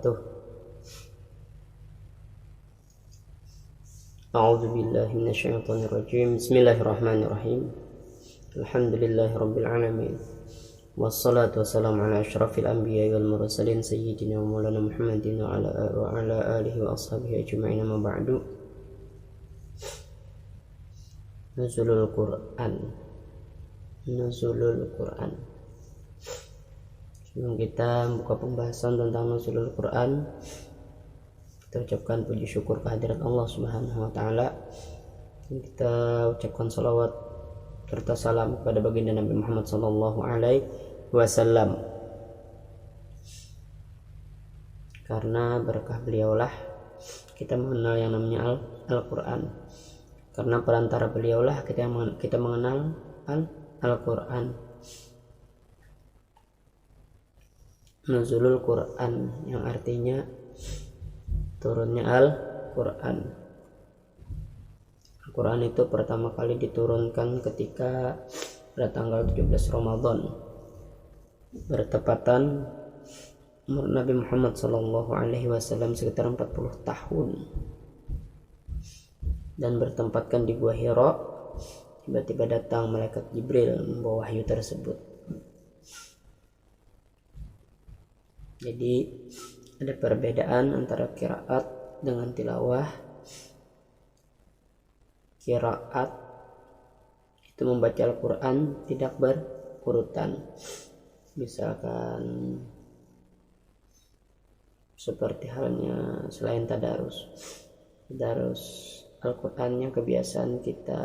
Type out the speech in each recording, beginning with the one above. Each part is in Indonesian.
wabarakatuh. A'udzu billahi minasyaitonir rajim. Bismillahirrahmanirrahim. Alhamdulillahirabbil alamin. Wassalatu wassalamu ala asyrafil anbiya'i wal mursalin sayyidina wa maulana Muhammadin wa ala alihi wa ashabihi ajma'in, amma ba'du. Nuzulul Quran. Sebelum kita buka pembahasan tentang nuzulul Quran, kita ucapkan puji syukur kehadirat Allah Subhanahu wa taala. Kita ucapkan salawat serta salam kepada baginda Nabi Muhammad sallallahu alaihi wasallam. Karena berkah beliaulah kita mengenal yang namanya Al-Quran. Karena perantara beliaulah kita mengenal Al-Quran. Nuzulul Quran yang artinya turunnya Al-Quran. Al-Quran itu pertama kali diturunkan ketika pada tanggal 17 Ramadan, bertepatan umur Nabi Muhammad SAW sekitar 40 tahun, dan bertempatkan di Gua Hira. Tiba-tiba datang malaikat Jibril membawa wahyu tersebut. Jadi ada perbedaan antara qiraat dengan tilawah. Qiraat itu membaca Al-Quran tidak berurutan. Misalkan seperti halnya selain tadarus Al-Quran yang kebiasaan kita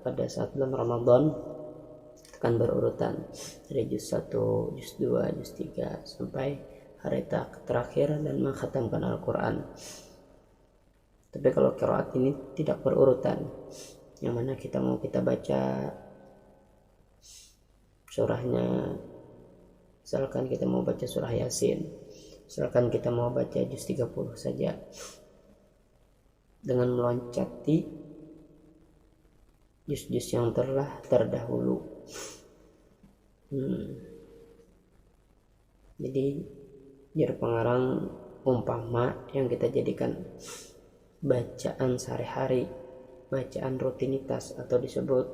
pada saat bulan Ramadan akan berurutan dari juz 1, juz 2, juz 3 sampai hari terakhir dan mengkhatamkan Al-Quran. Tapi kalau qiraat ini tidak berurutan, yang mana kita baca surahnya. Misalkan kita mau baca surah Yasin, misalkan kita mau baca juz 30 saja, dengan meloncati juz-juz yang telah terdahulu. Jadi biar pengarang umpama yang kita jadikan bacaan sehari-hari, bacaan rutinitas, atau disebut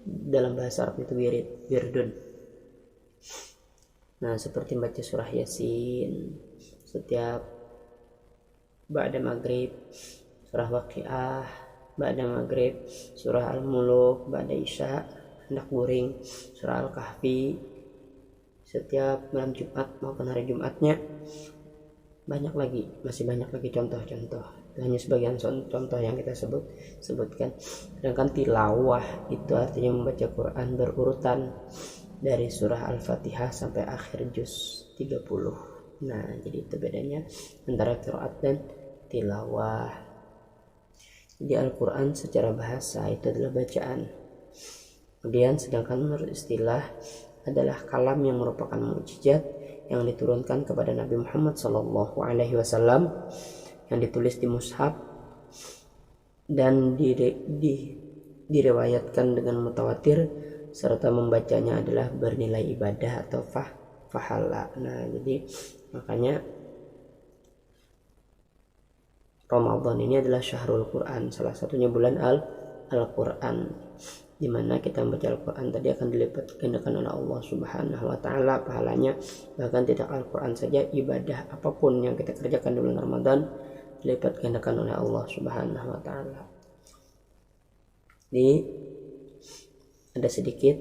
dalam bahasa Arab itu wirdun. Nah, seperti baca surah Yasin setiap ba'da maghrib, surah Waqiah ba'da maghrib, surah Al-Muluk ba'da isya hendak guring, surah Al-Kahfi setiap malam Jumat maupun hari Jumatnya. Masih banyak lagi contoh-contoh. Itu hanya sebagian contoh yang kita sebutkan. Sedangkan tilawah itu artinya membaca Quran berurutan dari surah Al-Fatihah sampai akhir juz 30. Nah, jadi itu bedanya antara qiraat dan tilawah. Jadi Al-Quran secara bahasa itu adalah bacaan. Kemudian sedangkan menurut istilah adalah kalam yang merupakan mukjizat yang diturunkan kepada Nabi Muhammad SAW, yang ditulis di mushaf dan diriwayatkan dengan mutawatir, serta membacanya adalah bernilai ibadah atau pahala. Nah, jadi makanya Ramadan ini adalah syahrul Quran, salah satunya bulan Al-Quran, di mana kita membaca Al-Quran tadi akan dilipat gandakan oleh Allah Subhanahu wa taala pahalanya. Bahkan tidak Al-Quran saja, ibadah apapun yang kita kerjakan di bulan Ramadan dilipat gandakan oleh Allah Subhanahu wa taala. Jadi ada sedikit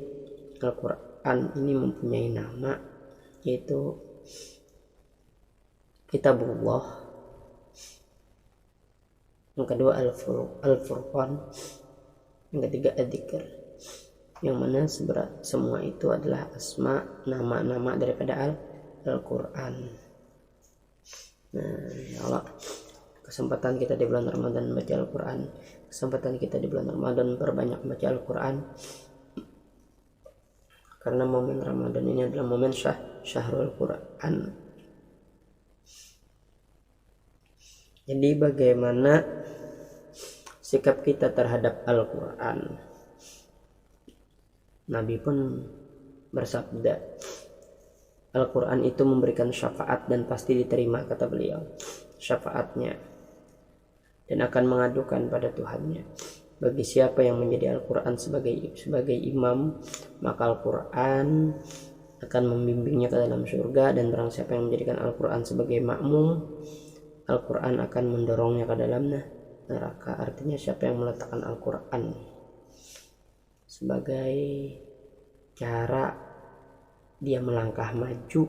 Al-Quran ini mempunyai nama, yaitu Kitabullah. Yang kedua Al-Furqan. Yang ketiga Ad-Dzikr, yang mana semua itu adalah asma, nama-nama daripada Al-Quran. Nah, kalau kesempatan kita di bulan Ramadan membaca Al-Quran, kesempatan kita di bulan Ramadan berbanyak membaca Al-Quran, karena momen Ramadan ini adalah momen syahrul Quran. Jadi bagaimana sikap kita terhadap Al-Quran? Nabi pun bersabda, Al-Quran itu memberikan syafaat dan pasti diterima, kata beliau, syafaatnya, dan akan mengadukan pada Tuhannya. Bagi siapa yang menjadi Al-Quran sebagai imam, maka Al-Quran akan membimbingnya ke dalam surga, dan barang siapa yang menjadikan Al-Quran sebagai makmum, Al-Quran akan mendorongnya ke dalam neraka. Artinya siapa yang meletakkan Al-Quran sebagai cara dia melangkah maju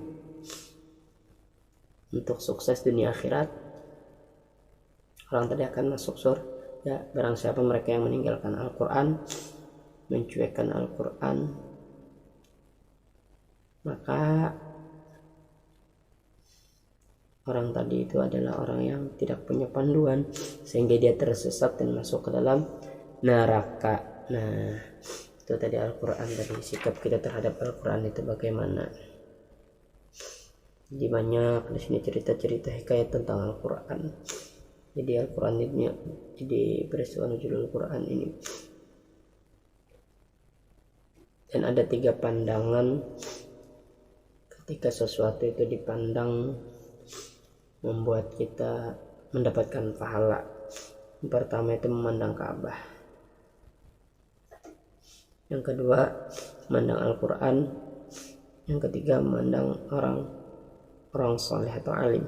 untuk sukses dunia akhirat, orang tadi akan masuk surga. Barang siapa mereka yang meninggalkan Al-Quran, mencuekkan Al-Quran, maka orang tadi itu adalah orang yang tidak punya panduan, sehingga dia tersesat dan masuk ke dalam neraka. Nah, itu tadi Al-Quran, tadi sikap kita terhadap Al-Quran itu bagaimana. Jadi banyak di sini cerita-cerita hikayat tentang Al-Quran. Jadi Al-Quran ini, jadi peristiwa nuzul Al-Quran ini. Dan ada 3 pandangan ketika sesuatu itu dipandang membuat kita mendapatkan pahala. Yang pertama itu memandang Ka'bah. Yang kedua memandang Al-Quran. Yang ketiga memandang orang saleh atau alim,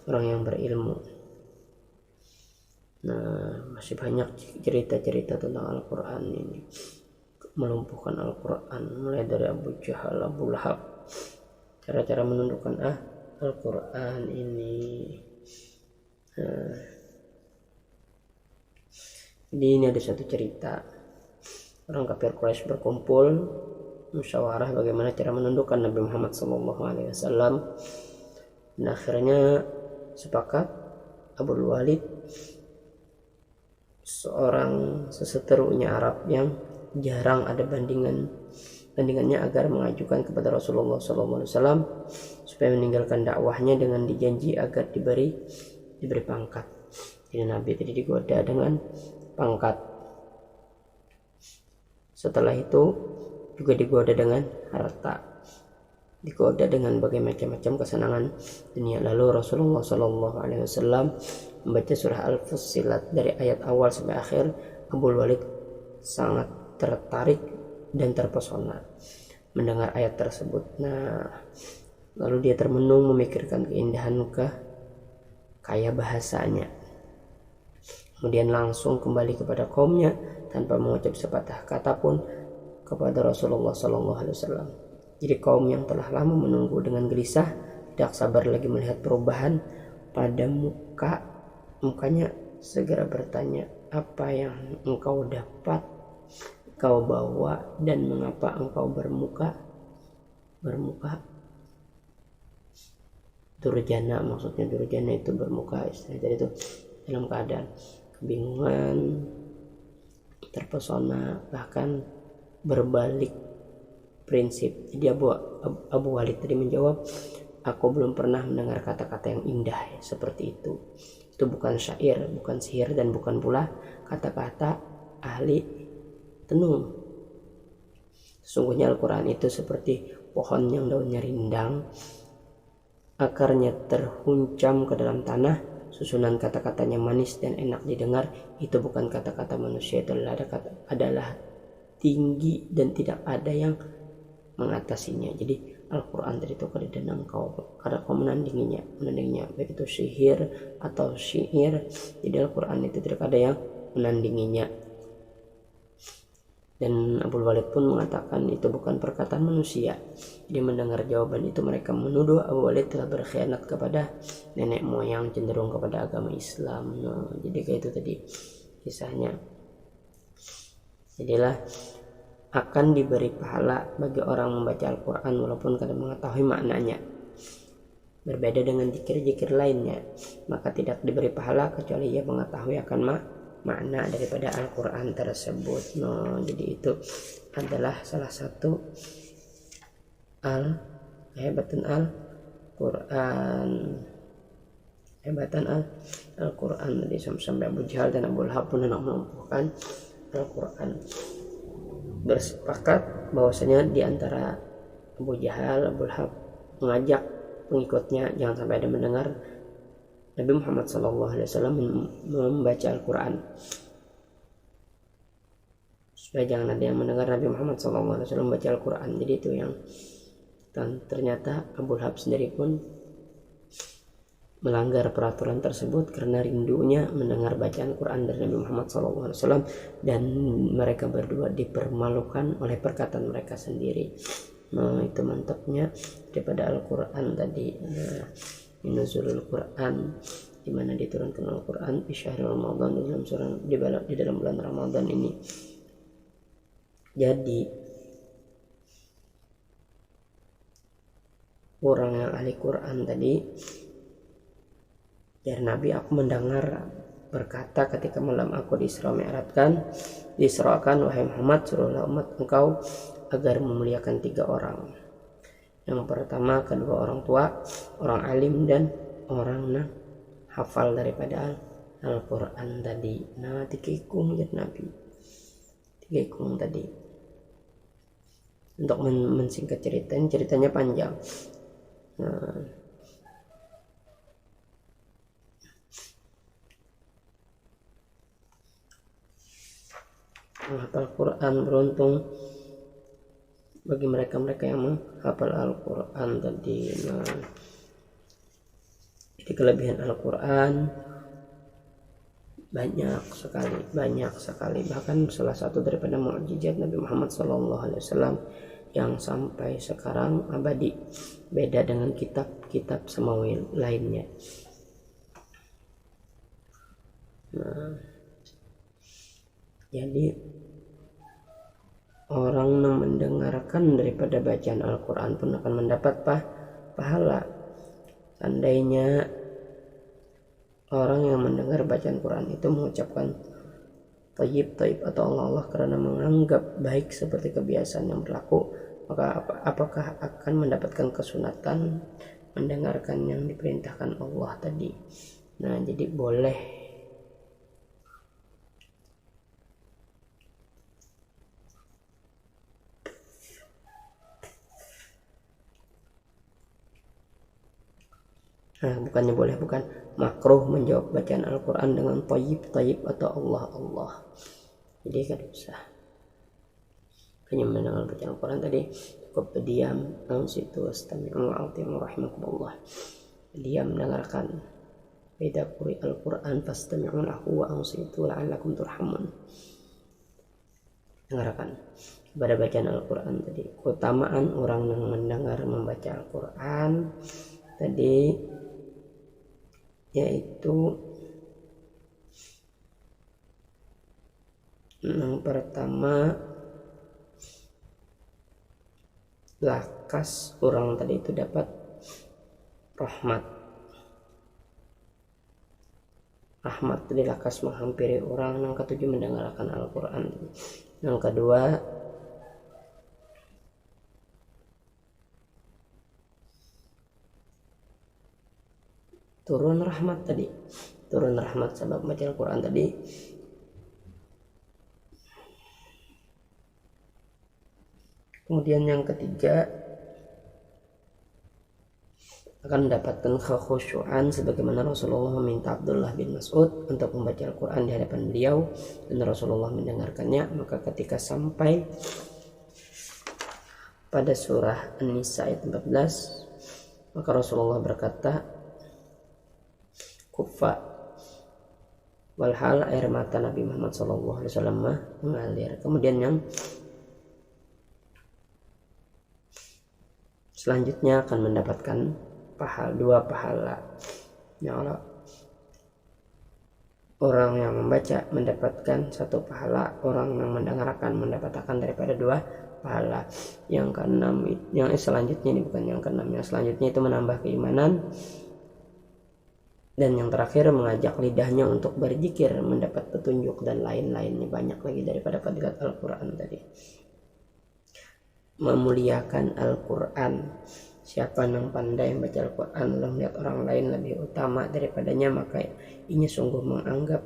orang yang berilmu. Nah, masih banyak cerita-cerita tentang Al-Quran ini, melumpuhkan Al-Quran, mulai dari Abu Jahal, Abu Lahab, cara-cara menundukkan Al-Quran ini. Jadi ini ada satu cerita, orang kafir Quraisy berkumpul musyawarah bagaimana cara menundukkan Nabi Muhammad SAW. Dan akhirnya sepakat Abu Walid, seorang seseterunya Arab yang jarang ada bandingannya, agar mengajukan kepada Rasulullah SAW supaya meninggalkan dakwahnya dengan dijanji agar diberi pangkat. Jadi Nabi tadi digoda dengan pangkat. Setelah itu juga digoda dengan harta, digoda dengan berbagai macam kesenangan dunia. Lalu Rasulullah SAW membaca surah Al-Fussilat dari ayat awal sampai akhir. Abu Walid sangat tertarik dan terpesona mendengar ayat tersebut. Nah, lalu dia termenung memikirkan keindahan kaya bahasanya. Kemudian langsung kembali kepada kaumnya tanpa mengucap sepatah kata pun kepada Rasulullah SAW. Jadi kaum yang telah lama menunggu dengan gelisah, tidak sabar lagi melihat perubahan pada mukanya, segera bertanya, apa yang engkau dapat, kau bawa, dan mengapa engkau bermuka durjana. Maksudnya durjana itu bermuka, istilah itu dalam keadaan kebingungan, terpesona, bahkan berbalik prinsip. Jadi Abu Walid tadi menjawab, aku belum pernah mendengar kata-kata yang indah seperti itu. Itu bukan syair, bukan sihir, dan bukan pula kata-kata ahli tenung. Sesungguhnya Al-Quran itu seperti pohon yang daunnya rindang, akarnya terhuncam ke dalam tanah, susunan kata-katanya manis dan enak didengar. Itu bukan kata-kata manusia, itu adalah tinggi dan tidak ada yang mengatasinya. Jadi Al-Quran tadi itu kadang kau menandinginya, baik itu sihir atau syair. Jadi Al-Quran itu tidak ada yang menandinginya. Dan Abu Walid pun mengatakan itu bukan perkataan manusia. Jadi mendengar jawaban itu, mereka menuduh Abu Walid telah berkhianat kepada nenek moyang, cenderung kepada agama Islam. Nah, jadi kayak itu tadi kisahnya. Jadilah akan diberi pahala bagi orang membaca Al-Quran walaupun kadang mengetahui maknanya. Berbeda dengan zikir-zikir lainnya, maka tidak diberi pahala kecuali ia mengetahui akan makna daripada Al-Quran tersebut. Jadi itu adalah salah satu kehebatan Al-Quran tadi, sampai Abu Jahal dan Abu Lahab pun hendak melumpuhkan Al-Quran. Bersepakat bahwasanya di antara Abu Jahal, Abu Lahab mengajak pengikutnya jangan sampai ada mendengar Nabi Muhammad SAW membaca Al-Quran, supaya jangan ada yang mendengar Nabi Muhammad SAW membaca Al-Quran. Jadi itu yang, dan ternyata Abu Lahab sendiri pun melanggar peraturan tersebut karena rindunya mendengar bacaan Quran dari Nabi Muhammad SAW, dan mereka berdua dipermalukan oleh perkataan mereka sendiri. Nah, itu mantapnya daripada Al-Quran tadi. Nah, nuzulul Quran, di mana diturunkan Al-Quran di syahrul Ramadan, di dalam bulan Ramadan ini. Jadi orang yang ahli Quran tadi, dari Nabi, aku mendengar berkata ketika malam aku diisrakan, wahai Muhammad, suruhlah umat engkau agar memuliakan 3 orang. Yang pertama, kedua orang tua, orang alim, dan orang hafal daripada Al-Quran tadi. Nah, 3 ikung jadi Nabi, 3 ikung tadi. Untuk mensingkat ceritanya panjang. Nah, menghafal Quran, beruntung bagi mereka yang menghafal Al-Quran tadi. Nah, jadi kelebihan Al-Quran banyak sekali, bahkan salah satu daripada mukjizat Nabi Muhammad SAW yang sampai sekarang abadi, beda dengan kitab-kitab samawi lainnya. Nah, jadi orang yang mendengarkan daripada bacaan Al-Quran pun akan mendapat pahala. Seandainya orang yang mendengar bacaan Quran itu mengucapkan thayyib atau Allah karena menganggap baik seperti kebiasaan yang berlaku, maka apakah akan mendapatkan kesunatan mendengarkan yang diperintahkan Allah tadi. Nah, jadi boleh bukan makruh menjawab bacaan Al-Quran dengan thayyib atau Allah. Jadi kan usah hanya mendengar bacaan Al-Quran tadi, cukup berdiam, ansitu astami'u atimu rahimakumullah, diam mendengarkan. Idza quri Al-Quran fastami'u lahu wa ansitu la'allakum turhamun. Dengarkan pada bacaan Al-Quran tadi. Keutamaan orang yang mendengar membaca Al-Quran tadi yaitu yang pertama, lakas orang tadi itu dapat rahmat tadi, lakas menghampiri orang. Yang ketujuh, mendengarkan Al-Quran. Yang kedua, turun rahmat sebab baca Al-Quran tadi. Kemudian yang ketiga, akan mendapatkan kekhusyuan sebagaimana Rasulullah meminta Abdullah bin Mas'ud untuk membaca Al-Quran di hadapan beliau dan Rasulullah mendengarkannya. Maka ketika sampai pada surah An-Nisa ayat 14, maka Rasulullah berkata, kufa, walhal air mata Nabi Muhammad SAW mengalir. Kemudian yang selanjutnya akan mendapatkan dua pahala. Yang orang yang membaca mendapatkan 1 pahala, orang yang mendengarkan mendapatkan daripada 2 pahala. Yang keenam, yang selanjutnya ini bukan yang keenam, yang selanjutnya itu menambah keimanan. Dan yang terakhir, mengajak lidahnya untuk berzikir, mendapat petunjuk, dan lain-lainnya. Banyak lagi daripada fadilat Al-Quran tadi. Memuliakan Al-Quran. Siapa yang pandai membaca Al-Quran lalu melihat orang lain lebih utama daripadanya, maka ia sungguh menganggap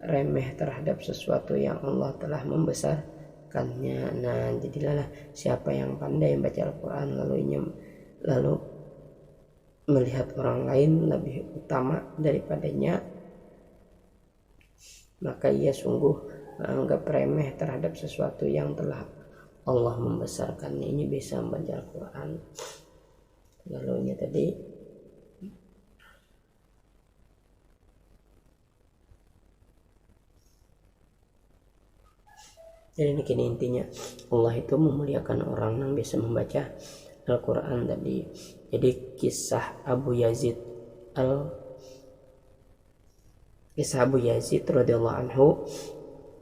remeh terhadap sesuatu yang Allah telah membesarkannya. Nah, jadilah siapa yang pandai membaca Al-Quran lalu melihat orang lain lebih utama daripadanya, maka ia sungguh menganggap remeh terhadap sesuatu yang telah Allah membesarkannya. Ini bisa membaca Al-Quran. Lalunya tadi jadi ini intinya, Allah itu memuliakan orang yang bisa membaca Al-Quran tadi. Jadi kisah Abu Yazid radhiyallahu anhu,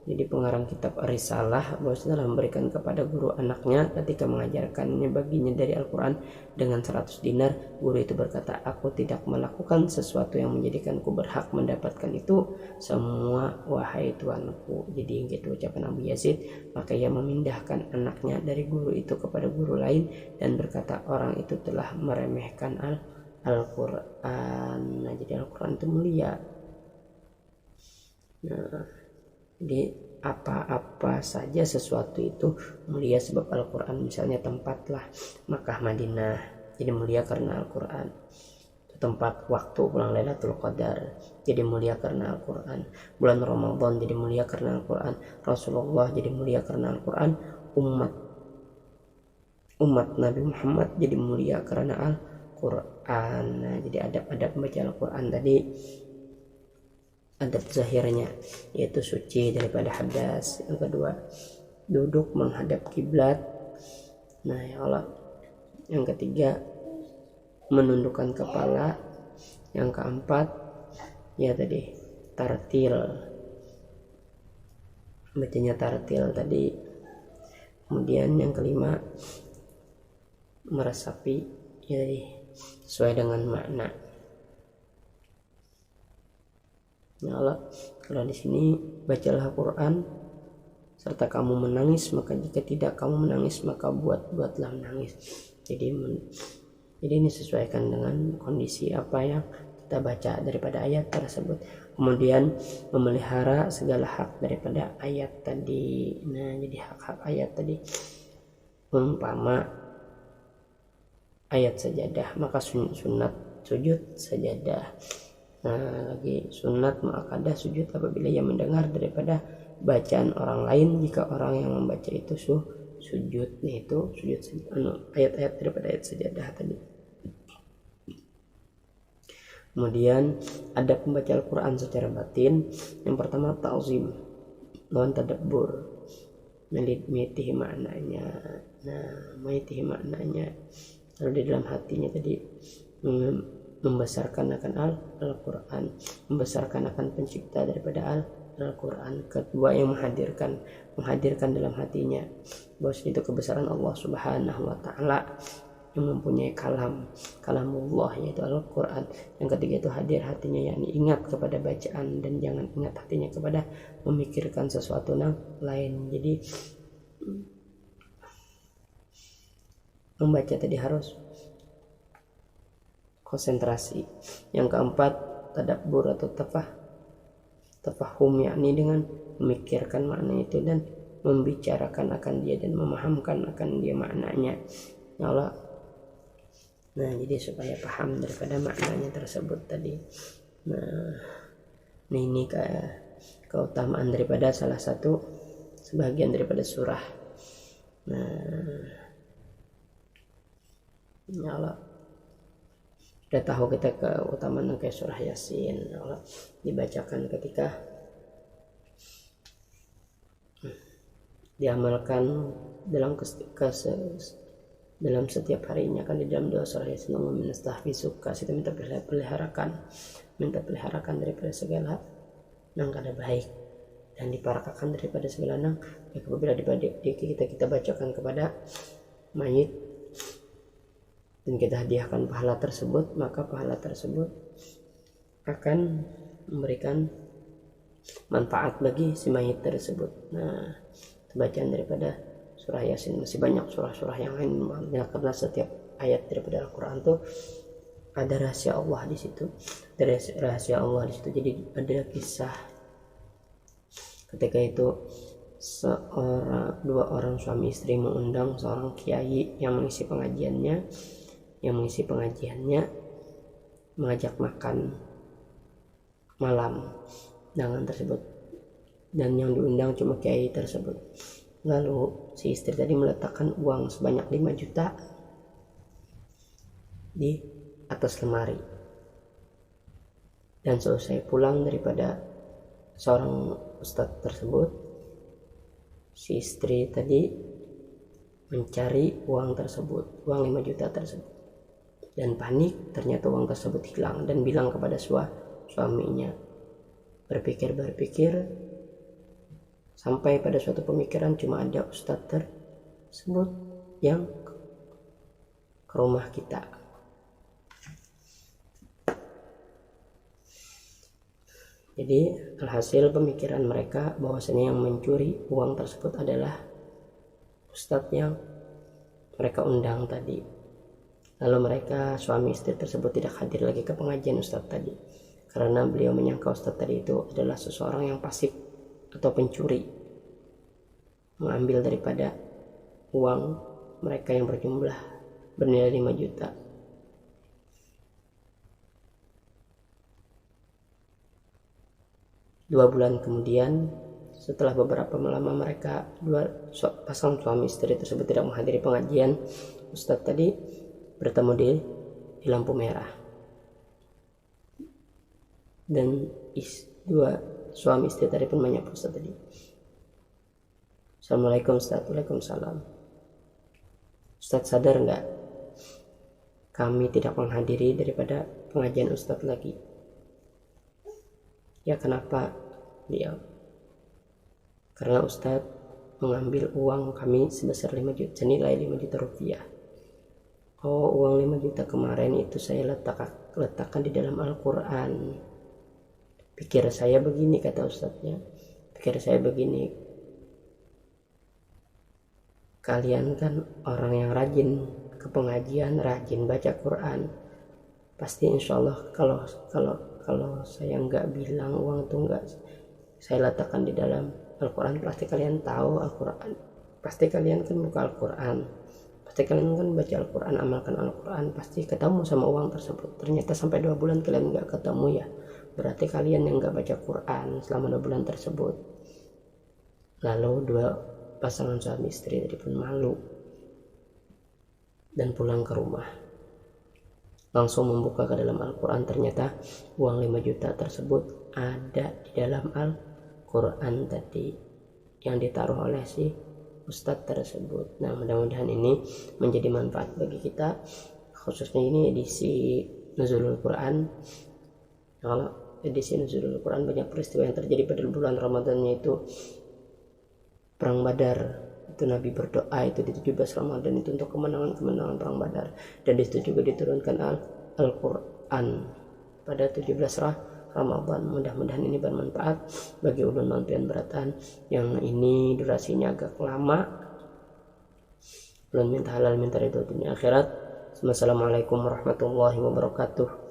jadi pengarang kitab Ar-Risalah, bahwa telah memberikan kepada guru anaknya ketika mengajarkannya baginya dari Al-Quran dengan 100 dinar. Guru itu berkata, aku tidak melakukan sesuatu yang menjadikanku berhak mendapatkan itu semua, wahai tuanku. Jadi gitu ucapan Abu Yazid. Maka ia memindahkan anaknya dari guru itu kepada guru lain dan berkata, orang itu telah meremehkan Al-Quran. Nah, jadi Al-Quran itu mulia. Nah, jadi apa-apa saja sesuatu itu mulia sebab Al-Quran. Misalnya tempatlah Makkah Madinah, jadi mulia karena Al-Quran. Tempat waktu bulan Lailatul Qadar, jadi mulia karena Al-Quran. Bulan Ramadan jadi mulia karena Al-Quran. Rasulullah jadi mulia karena Al-Quran. Umat Nabi Muhammad jadi mulia karena Al-Quran. Nah, jadi adab-adab membaca Al-Quran tadi, adab zahirnya yaitu suci daripada hadas. Yang kedua, duduk menghadap kiblat. Nah, ya Allah. Yang ketiga, menundukkan kepala. Yang keempat, ya tadi tartil, bacanya tartil tadi. Kemudian yang kelima, meresapi, ya tadi sesuai dengan makna. Ya Allah, kalau di sini bacalah Quran serta kamu menangis, maka jika tidak kamu menangis maka buatlah menangis. Jadi ini sesuaikan dengan kondisi apa yang kita baca daripada ayat tersebut. Kemudian memelihara segala hak daripada ayat tadi. Nah, jadi hak-hak ayat tadi, umpama ayat sajadah, maka sunat sujud sajadah. Nah, lagi sunat muakkadah sujud apabila ia mendengar daripada bacaan orang lain, jika orang yang membaca itu sujud, yaitu sujud ayat-ayat daripada ayat sajadah tadi. Kemudian ada pembaca Al-Quran secara batin. Yang pertama ta'zim, lawan tadabbur, mengitihi maknanya. Nah, mengitihi maknanya, lalu di dalam hatinya tadi membesarkan akan Al-Quran, membesarkan akan pencipta daripada Al-Quran. Kedua, yang menghadirkan dalam hatinya bahwa itu kebesaran Allah Subhanahu wa Ta'ala yang mempunyai kalamullah, yaitu Al-Quran. Yang ketiga itu hadir hatinya, yakni ingat kepada bacaan dan jangan ingat hatinya kepada memikirkan sesuatu yang lain. Jadi membaca tadi harus konsentrasi. Yang keempat, tadabbur atau tafahum, yakni dengan memikirkan makna itu dan membicarakan akan dia dan memahamkan akan dia maknanya. Ya Allah. Nah, jadi supaya paham daripada maknanya tersebut tadi. Nah, ini keutamaan daripada salah satu sebagian daripada surah. Nah, ya Allah, sudah tahu kita keutamaan ke surah Yasin. Ya Allah, dibacakan ketika diamalkan dalam setiap harinya, kan di dalam doa surah Yasin, kasih minta peliharakan daripada segala yang kada baik dan diparakakan daripada segala yang apabila kita bacakan kepada mayit dan kita hadiahkan pahala tersebut, maka pahala tersebut akan memberikan manfaat bagi si mayit tersebut. Nah, bacaan daripada surah Yasin, masih banyak surah-surah yang lain ya, karena setiap ayat daripada Al-Quran tuh ada rahasia Allah di situ, Jadi ada kisah ketika itu dua orang suami istri mengundang seorang kiai yang mengisi pengajiannya. mengajak makan malam dengan tersebut, dan yang diundang cuma kiai tersebut. Lalu si istri tadi meletakkan uang sebanyak 5 juta di atas lemari, dan selesai pulang daripada seorang ustadz tersebut, si istri tadi mencari uang tersebut, uang 5 juta tersebut, dan panik ternyata uang tersebut hilang, dan bilang kepada suaminya. Berpikir sampai pada suatu pemikiran, cuma ada ustadz tersebut yang ke rumah kita. Jadi alhasil pemikiran mereka bahwasanya yang mencuri uang tersebut adalah ustadz yang mereka undang tadi. Lalu mereka suami istri tersebut tidak hadir lagi ke pengajian ustadz tadi, karena beliau menyangka ustadz tadi itu adalah seseorang yang fasik atau pencuri, mengambil daripada uang mereka yang berjumlah bernilai 5 juta. Dua bulan kemudian, setelah beberapa lama mereka pasang suami istri tersebut tidak menghadiri pengajian, ustadz tadi bertemu di lampu merah, dan dua suami istri tadi pun menyapa ustadz tadi. Assalamualaikum ustadz. Waalaikumsalam. Ustadz sadar nggak kami tidak menghadiri daripada pengajian ustadz lagi? Ya, kenapa? Dia, karena ustadz mengambil uang kami sebesar 5 juta, senilai 5 juta rupiah. Oh, uang 5 juta kemarin itu saya letakkan di dalam Al-Quran. Pikir saya begini, kata ustadznya. Pikir saya begini, kalian kan orang yang rajin ke pengajian, rajin baca Quran, pasti insya Allah kalau saya nggak bilang uang itu nggak saya letakkan di dalam Al-Quran, pasti kalian tahu Al-Quran, pasti kalian kan buka Al-Quran, pasti kalian kan baca Al-Quran, amalkan Al-Quran, pasti ketemu sama uang tersebut. Ternyata sampai 2 bulan kalian nggak ketemu, ya berarti kalian yang nggak baca Quran selama 2 bulan tersebut. Lalu dua pasangan suami istri tadi pun malu dan pulang ke rumah, langsung membuka ke dalam Al-Quran. Ternyata uang 5 juta tersebut ada di dalam Al-Quran tadi yang ditaruh oleh si ustadz tersebut. Nah, mudah-mudahan ini menjadi manfaat bagi kita, khususnya ini edisi Nuzulul Quran. Kalau edisi Nuzulul Quran banyak peristiwa yang terjadi pada bulan Ramadannya, itu perang Badar. Itu Nabi berdoa itu di 17 Ramadan itu untuk kemenangan perang Badar, dan di situ juga diturunkan Al-Quran pada 17 Ramadan. Mudah-mudahan ini bermanfaat bagi ulun non-pian beratan yang ini durasinya agak lama. Ulun minta halal minta ridho dunia akhirat. Wassalamualaikum warahmatullahi wabarakatuh.